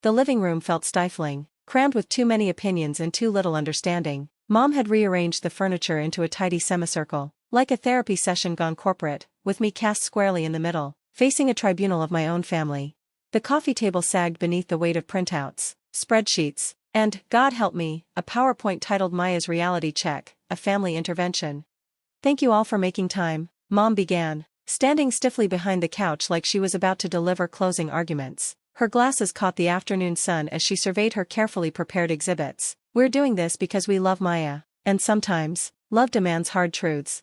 The living room felt stifling, crammed with too many opinions and too little understanding. Mom had rearranged the furniture into a tidy semicircle, like a therapy session gone corporate, with me cast squarely in the middle, facing a tribunal of my own family. The coffee table sagged beneath the weight of printouts, spreadsheets, and, God help me, a PowerPoint titled Maya's Reality Check, a Family Intervention. "Thank you all for making time," Mom began, standing stiffly behind the couch like she was about to deliver closing arguments. Her glasses caught the afternoon sun as she surveyed her carefully prepared exhibits. "We're doing this because we love Maya, and sometimes, love demands hard truths."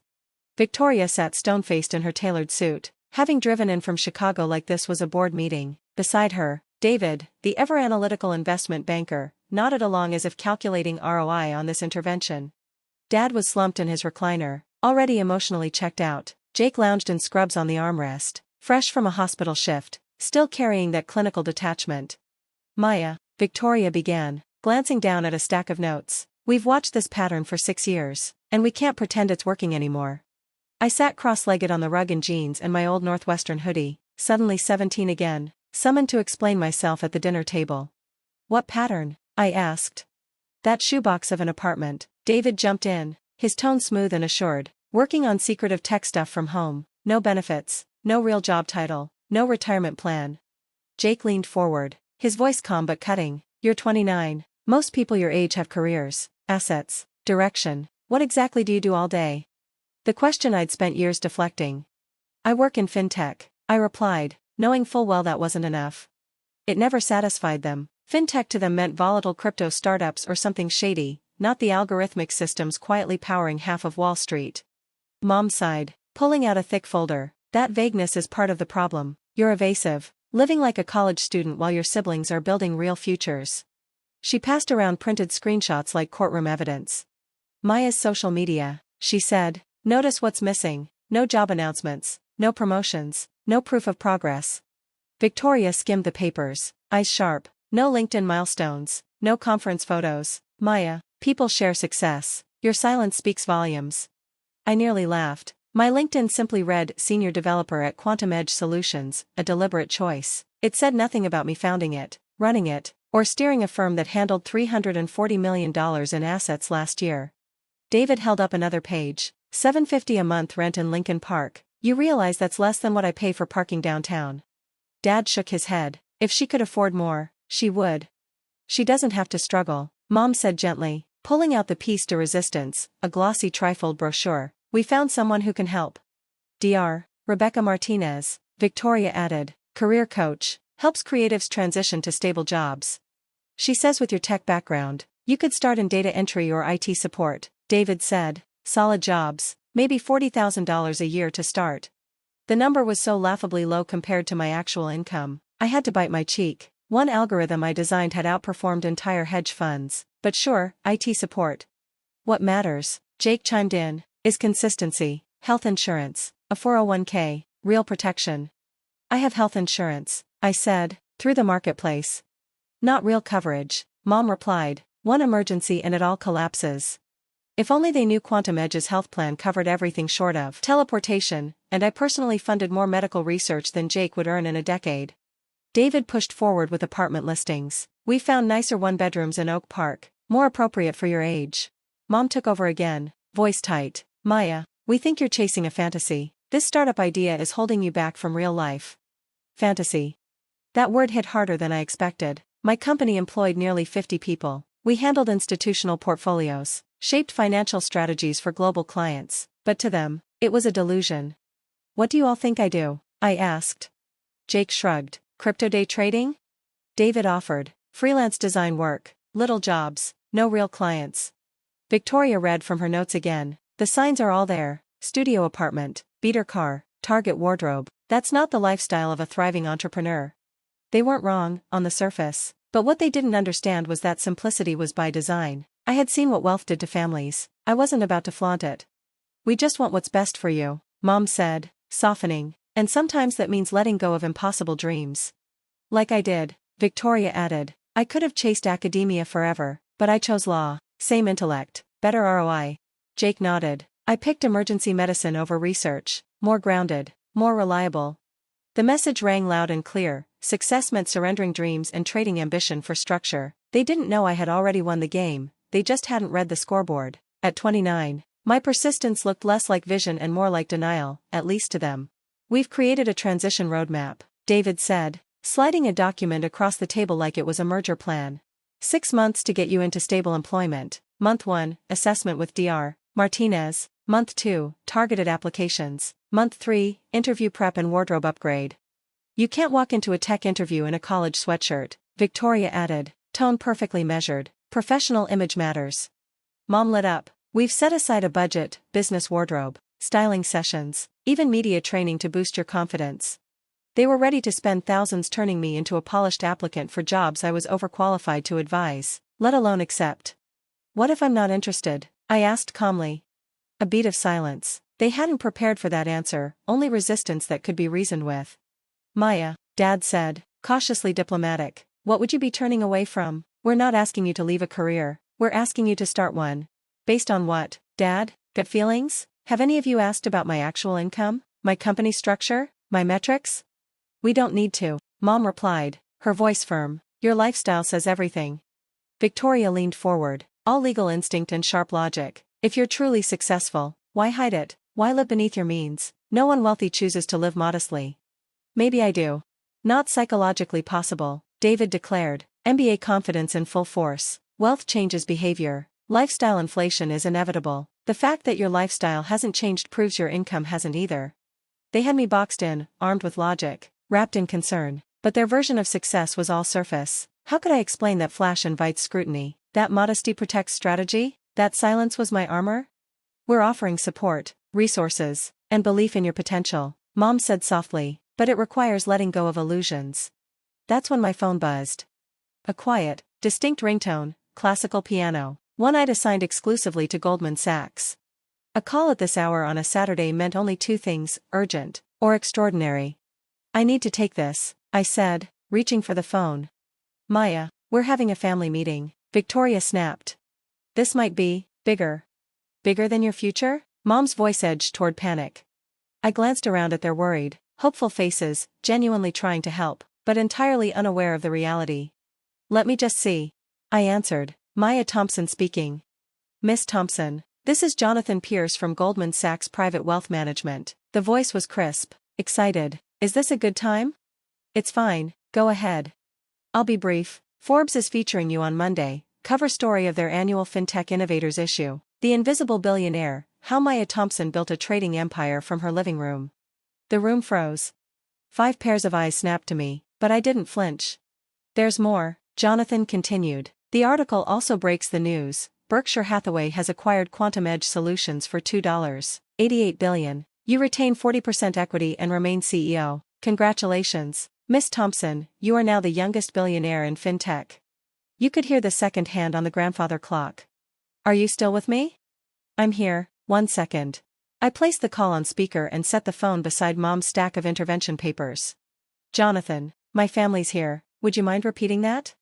Victoria sat stone-faced in her tailored suit, having driven in from Chicago like this was a board meeting. Beside her, David, the ever-analytical investment banker, nodded along as if calculating ROI on this intervention. Dad was slumped in his recliner, already emotionally checked out. Jake lounged in scrubs on the armrest, fresh from a hospital shift, still carrying that clinical detachment. "Maya," Victoria began, glancing down at a stack of notes, "we've watched this pattern for 6 years, and we can't pretend it's working anymore." I sat cross-legged on the rug in jeans and my old Northwestern hoodie, suddenly 17 again, summoned to explain myself at the dinner table. "What pattern?" I asked. "That shoebox of an apartment," David jumped in, his tone smooth and assured, "working on secretive tech stuff from home, no benefits, no real job title, no retirement plan." Jake leaned forward, his voice calm but cutting. "You're 29. Most people your age have careers, assets, direction. What exactly do you do all day?" The question I'd spent years deflecting. "I work in Fintech," I replied, knowing full well that wasn't enough. It never satisfied them. Fintech to them meant volatile crypto startups or something shady, not the algorithmic systems quietly powering half of Wall Street. Mom sighed, pulling out a thick folder. "That vagueness is part of the problem. You're evasive, living like a college student while your siblings are building real futures." She passed around printed screenshots like courtroom evidence. "Maya's social media," she said. "Notice what's missing: no job announcements, no promotions, no proof of progress." Victoria skimmed the papers, eyes sharp. "No LinkedIn milestones, no conference photos. Maya, people share success. Your silence speaks volumes." I nearly laughed. My LinkedIn simply read Senior Developer at Quantum Edge Solutions, a deliberate choice. It said nothing about me founding it, running it, or steering a firm that handled $340 million in assets last year. David held up another page. $750 a month rent in Lincoln Park. You realize that's less than what I pay for parking downtown." Dad shook his head. "If she could afford more, she would." "She doesn't have to struggle," Mom said gently, pulling out the piece de resistance, a glossy trifold brochure. "We found someone who can help." "Dr. Rebecca Martinez," Victoria added, "career coach, helps creatives transition to stable jobs. She says with your tech background, you could start in data entry or IT support." David said, "Solid jobs, maybe $40,000 a year to start." The number was so laughably low compared to my actual income, I had to bite my cheek. One algorithm I designed had outperformed entire hedge funds, but sure, IT support. "What matters," Jake chimed in, "is consistency, health insurance, a 401k, real protection." "I have health insurance," I said, "through the marketplace." "Not real coverage," Mom replied, "one emergency and it all collapses." If only they knew Quantum Edge's health plan covered everything short of teleportation, and I personally funded more medical research than Jake would earn in a decade. David pushed forward with apartment listings. "We found nicer one-bedrooms in Oak Park, more appropriate for your age." Mom took over again, voice tight. "Maya, we think you're chasing a fantasy. This startup idea is holding you back from real life." Fantasy. That word hit harder than I expected. My company employed nearly 50 people. We handled institutional portfolios, shaped financial strategies for global clients, but to them, it was a delusion. "What do you all think I do?" I asked. Jake shrugged. "Crypto day trading?" David offered. "Freelance design work, little jobs, no real clients." Victoria read from her notes again. "The signs are all there: studio apartment, beater car, Target wardrobe. That's not the lifestyle of a thriving entrepreneur." They weren't wrong, on the surface, but what they didn't understand was that simplicity was by design. I had seen what wealth did to families. I wasn't about to flaunt it. "We just want what's best for you," Mom said, softening, "and sometimes that means letting go of impossible dreams." "Like I did," Victoria added. "I could have chased academia forever, but I chose law. Same intellect, better ROI." Jake nodded. "I picked emergency medicine over research, more grounded, more reliable." The message rang loud and clear. success meant surrendering dreams and trading ambition for structure. They didn't know I had already won the game, they just hadn't read the scoreboard. At 29, my persistence looked less like vision and more like denial, at least to them. We've created a transition roadmap, David said, sliding a document across the table like it was a merger plan. 6 months to get you into stable employment. Month 1, assessment with Dr. Martinez. Month 2, targeted applications. Month 3, interview prep and wardrobe upgrade. You can't walk into a tech interview in a college sweatshirt, Victoria added, tone perfectly measured. Professional image matters. Mom lit up. We've set aside a budget, business wardrobe, styling sessions, even media training to boost your confidence. They were ready to spend thousands turning me into a polished applicant for jobs I was overqualified to advise, let alone accept. What if I'm not interested? I asked calmly. A beat of silence. They hadn't prepared for that answer, only resistance that could be reasoned with. Maya, Dad said, cautiously diplomatic, what would you be turning away from? We're not asking you to leave a career, we're asking you to start one. Based on what, Dad? Gut feelings? Have any of you asked about my actual income, my company structure, my metrics? We don't need to, Mom replied, her voice firm. Your lifestyle says everything. Victoria leaned forward, all legal instinct and sharp logic. If you're truly successful, why hide it? Why live beneath your means? No one wealthy chooses to live modestly. Maybe I do. Not psychologically possible, David declared, MBA confidence in full force. Wealth changes behavior. Lifestyle inflation is inevitable. The fact that your lifestyle hasn't changed proves your income hasn't either. They had me boxed in, armed with logic, wrapped in concern, but their version of success was all surface. How could I explain that flash invites scrutiny, that modesty protects strategy, that silence was my armor? We're offering support, resources, and belief in your potential, Mom said softly, but it requires letting go of illusions. That's when my phone buzzed. A quiet, distinct ringtone, classical piano, one I'd assigned exclusively to Goldman Sachs. A call at this hour on a Saturday meant only two things, urgent, or extraordinary. I need to take this, I said, reaching for the phone. Maya, we're having a family meeting, Victoria snapped. This might be bigger. Bigger than your future? Mom's voice edged toward panic. I glanced around at their worried, hopeful faces, genuinely trying to help, but entirely unaware of the reality. Let me just see. I answered, Maya Thompson speaking. Miss Thompson, this is Jonathan Pierce from Goldman Sachs Private Wealth Management. The voice was crisp, excited. Is this a good time? It's fine, go ahead. I'll be brief. Forbes is featuring you on Monday, cover story of their annual Fintech Innovators issue. The Invisible Billionaire, how Maya Thompson built a trading empire from her living room. The room froze. 5 pairs of eyes snapped to me, but I didn't flinch. There's more, Jonathan continued. The article also breaks the news. Berkshire Hathaway has acquired Quantum Edge Solutions for $2.88 billion. You retain 40% equity and remain CEO. Congratulations, Miss Thompson, you are now the youngest billionaire in Fintech. You could hear the second hand on the grandfather clock. Are you still with me? I'm here, 1 second. I placed the call on speaker and set the phone beside Mom's stack of intervention papers. Jonathan, my family's here, would you mind repeating that?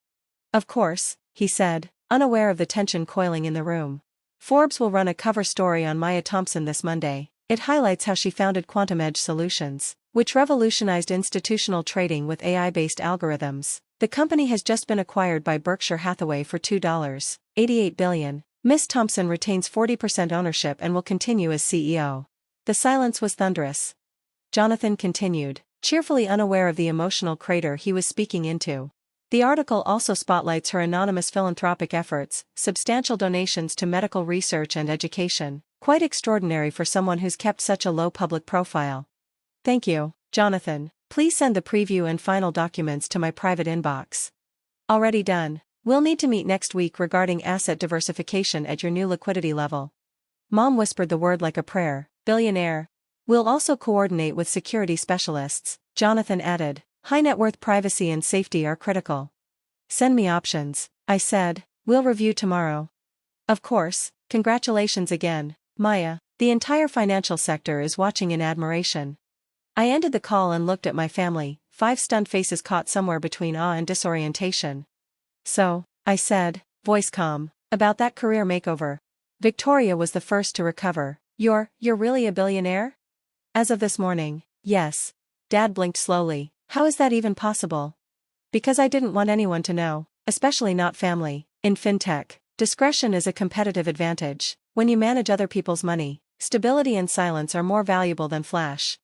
Of course, he said, unaware of the tension coiling in the room. Forbes will run a cover story on Maya Thompson this Monday. It highlights how she founded Quantum Edge Solutions, which revolutionized institutional trading with AI-based algorithms. The company has just been acquired by Berkshire Hathaway for $2.88 billion. Miss Thompson retains 40% ownership and will continue as CEO. The silence was thunderous. Jonathan continued, cheerfully unaware of the emotional crater he was speaking into. The article also spotlights her anonymous philanthropic efforts, substantial donations to medical research and education, quite extraordinary for someone who's kept such a low public profile. Thank you, Jonathan. Please send the preview and final documents to my private inbox. Already done. We'll need to meet next week regarding asset diversification at your new liquidity level. Mom whispered the word like a prayer, billionaire. We'll also coordinate with security specialists, Jonathan added. High net worth privacy and safety are critical. Send me options, I said. We'll review tomorrow. Of course, congratulations again, Maya. The entire financial sector is watching in admiration. I ended the call and looked at my family, 5 stunned faces caught somewhere between awe and disorientation. So, I said, voice calm, about that career makeover. Victoria was the first to recover. You're really a billionaire? As of this morning, yes. Dad blinked slowly, How is that even possible? Because I didn't want anyone to know, especially not family. In Fintech, discretion is a competitive advantage. When you manage other people's money, stability and silence are more valuable than flash.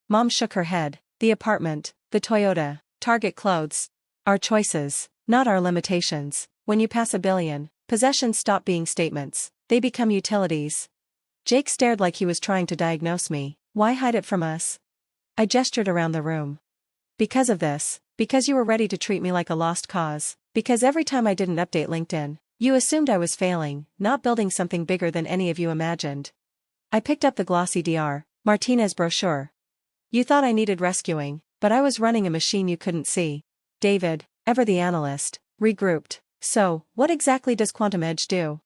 Mom shook her head. The apartment, the Toyota, Target clothes. Our choices, not our limitations. When you pass $1 billion, possessions stop being statements. They become utilities. Jake stared like he was trying to diagnose me. Why hide it from us? I gestured around the room. Because of this. Because you were ready to treat me like a lost cause. Because every time I didn't update LinkedIn, you assumed I was failing, not building something bigger than any of you imagined. I picked up the glossy Dr. Martinez brochure. You thought I needed rescuing, but I was running a machine you couldn't see. David, ever the analyst, regrouped. So, what exactly does Quantum Edge do?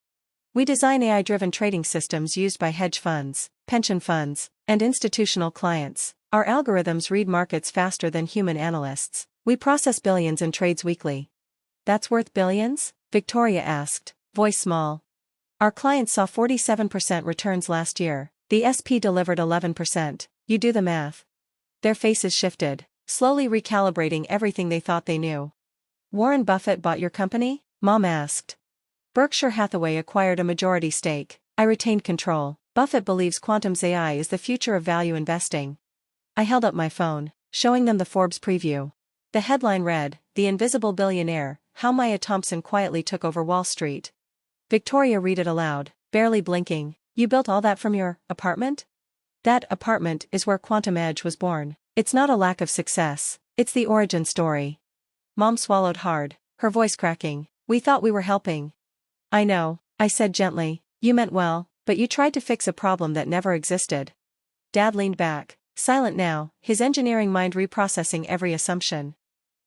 We design AI-driven trading systems used by hedge funds, pension funds, and institutional clients. Our algorithms read markets faster than human analysts. We process billions in trades weekly. That's worth billions? Victoria asked, voice small. Our clients saw 47% returns last year. The SP delivered 11%. You do the math. Their faces shifted, slowly recalibrating everything they thought they knew. Warren Buffett bought your company? Mom asked. Berkshire Hathaway acquired a majority stake. I retained control. Buffett believes quantum's AI is the future of value investing. I held up my phone, showing them the Forbes preview. The headline read, "The Invisible Billionaire, How Maya Thompson Quietly Took Over Wall Street." Victoria read it aloud, barely blinking. You built all that from your apartment? That apartment is where Quantum Edge was born. It's not a lack of success, it's the origin story. Mom swallowed hard, her voice cracking. We thought we were helping. I know, I said gently. You meant well, but you tried to fix a problem that never existed. Dad leaned back, silent now, his engineering mind reprocessing every assumption.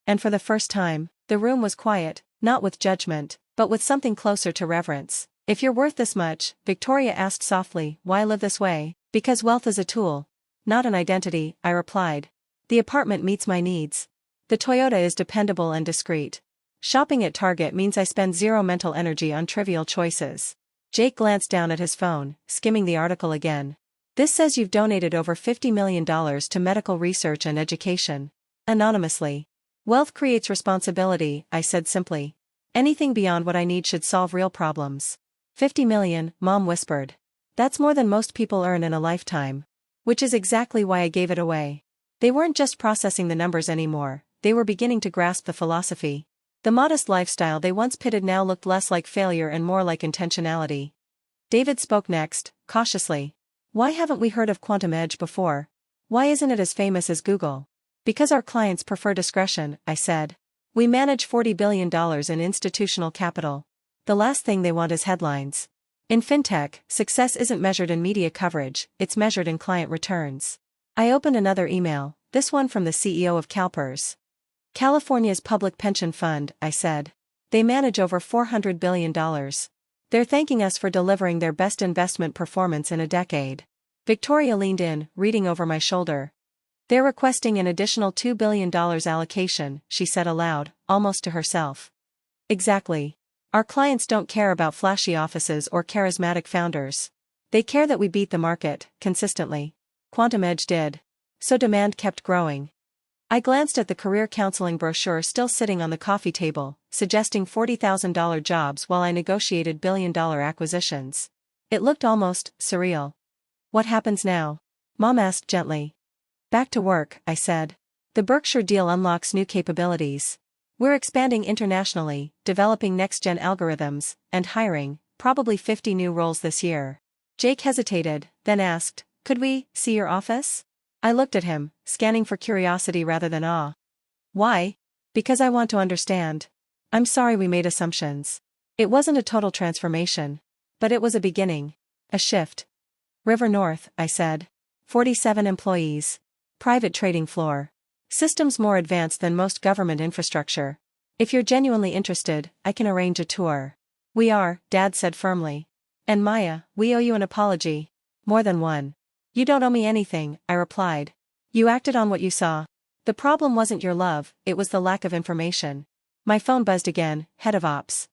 And for the first time, the room was quiet, not with judgment, but with something closer to reverence. If you're worth this much, Victoria asked softly, why live this way? Because wealth is a tool, not an identity, I replied. The apartment meets my needs. The Toyota is dependable and discreet. Shopping at Target means I spend zero mental energy on trivial choices. Jake glanced down at his phone, skimming the article again. This says you've donated over $50 million to medical research and education. Anonymously. Wealth creates responsibility, I said simply. Anything beyond what I need should solve real problems. 50 million, Mom whispered. That's more than most people earn in a lifetime. Which is exactly why I gave it away. They weren't just processing the numbers anymore, they were beginning to grasp the philosophy. The modest lifestyle they once pitted now looked less like failure and more like intentionality. David spoke next, cautiously. Why haven't we heard of Quantum Edge before? Why isn't it as famous as Google? Because our clients prefer discretion, I said. We manage $40 billion in institutional capital. The last thing they want is headlines. In Fintech, success isn't measured in media coverage, it's measured in client returns. I opened another email, this one from the CEO of CalPERS. California's public pension fund, I said. They manage over $400 billion. They're thanking us for delivering their best investment performance in a decade. Victoria leaned in, reading over my shoulder. They're requesting an additional $2 billion allocation, she said aloud, almost to herself. Exactly. Our clients don't care about flashy offices or charismatic founders. They care that we beat the market, consistently. Quantum Edge did. So demand kept growing. I glanced at the career counseling brochure still sitting on the coffee table, suggesting $40,000 jobs while I negotiated billion-dollar acquisitions. It looked almost surreal. What happens now? Mom asked gently. Back to work, I said. The Berkshire deal unlocks new capabilities. We're expanding internationally, developing next-gen algorithms, and hiring, probably 50 new roles this year. Jake hesitated, then asked, could we see your office? I looked at him, scanning for curiosity rather than awe. Why? Because I want to understand. I'm sorry we made assumptions. It wasn't a total transformation. But it was a beginning. A shift. River North, I said. 47 employees. Private trading floor. Systems more advanced than most government infrastructure. If you're genuinely interested, I can arrange a tour. We are, Dad said firmly. And Maya, we owe you an apology. More than one. You don't owe me anything, I replied. You acted on what you saw. The problem wasn't your love, it was the lack of information. My phone buzzed again, head of ops.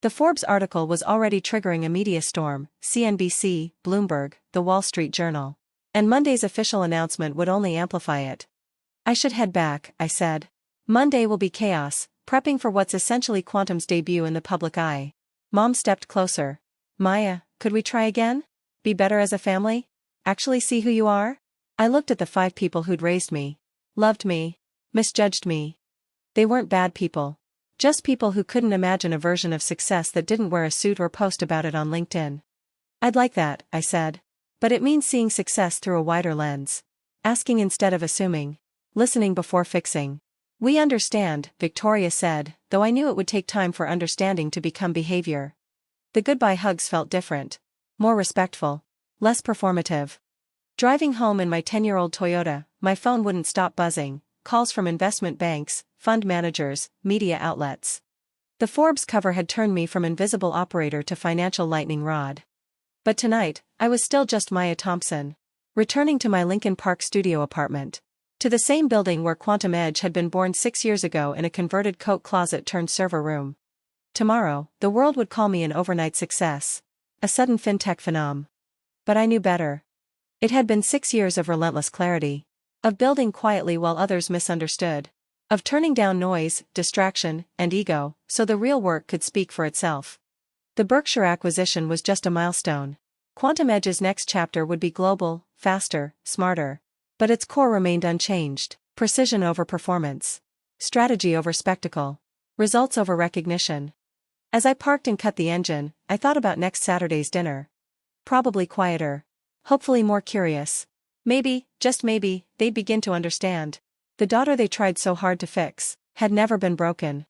The Forbes article was already triggering a media storm, CNBC, Bloomberg, The Wall Street Journal. And Monday's official announcement would only amplify it. I should head back, I said. Monday will be chaos, prepping for what's essentially Quantum's debut in the public eye. Mom stepped closer. Maya, could we try again? Be better as a family? Actually see who you are? I looked at the 5 people who'd raised me, loved me, misjudged me. They weren't bad people. Just people who couldn't imagine a version of success that didn't wear a suit or post about it on LinkedIn. I'd like that, I said. But it means seeing success through a wider lens. Asking instead of assuming. Listening before fixing. We understand, Victoria said, though I knew it would take time for understanding to become behavior. The goodbye hugs felt different. More respectful. Less performative. Driving home in my 10-year-old Toyota, my phone wouldn't stop buzzing. Calls from investment banks, fund managers, media outlets. The Forbes cover had turned me from invisible operator to financial lightning rod. But tonight, I was still just Maya Thompson. Returning to my Lincoln Park studio apartment. To the same building where Quantum Edge had been born 6 years ago in a converted coat closet turned server room. Tomorrow, the world would call me an overnight success. A sudden fintech phenom. But I knew better. It had been 6 years of relentless clarity. Of building quietly while others misunderstood. Of turning down noise, distraction, and ego, so the real work could speak for itself. The Berkshire acquisition was just a milestone. Quantum Edge's next chapter would be global, faster, smarter. But its core remained unchanged. Precision over performance. Strategy over spectacle. Results over recognition. As I parked and cut the engine, I thought about next Saturday's dinner. Probably quieter. Hopefully more curious. Maybe, just maybe, they'd begin to understand. The daughter they tried so hard to fix had never been broken.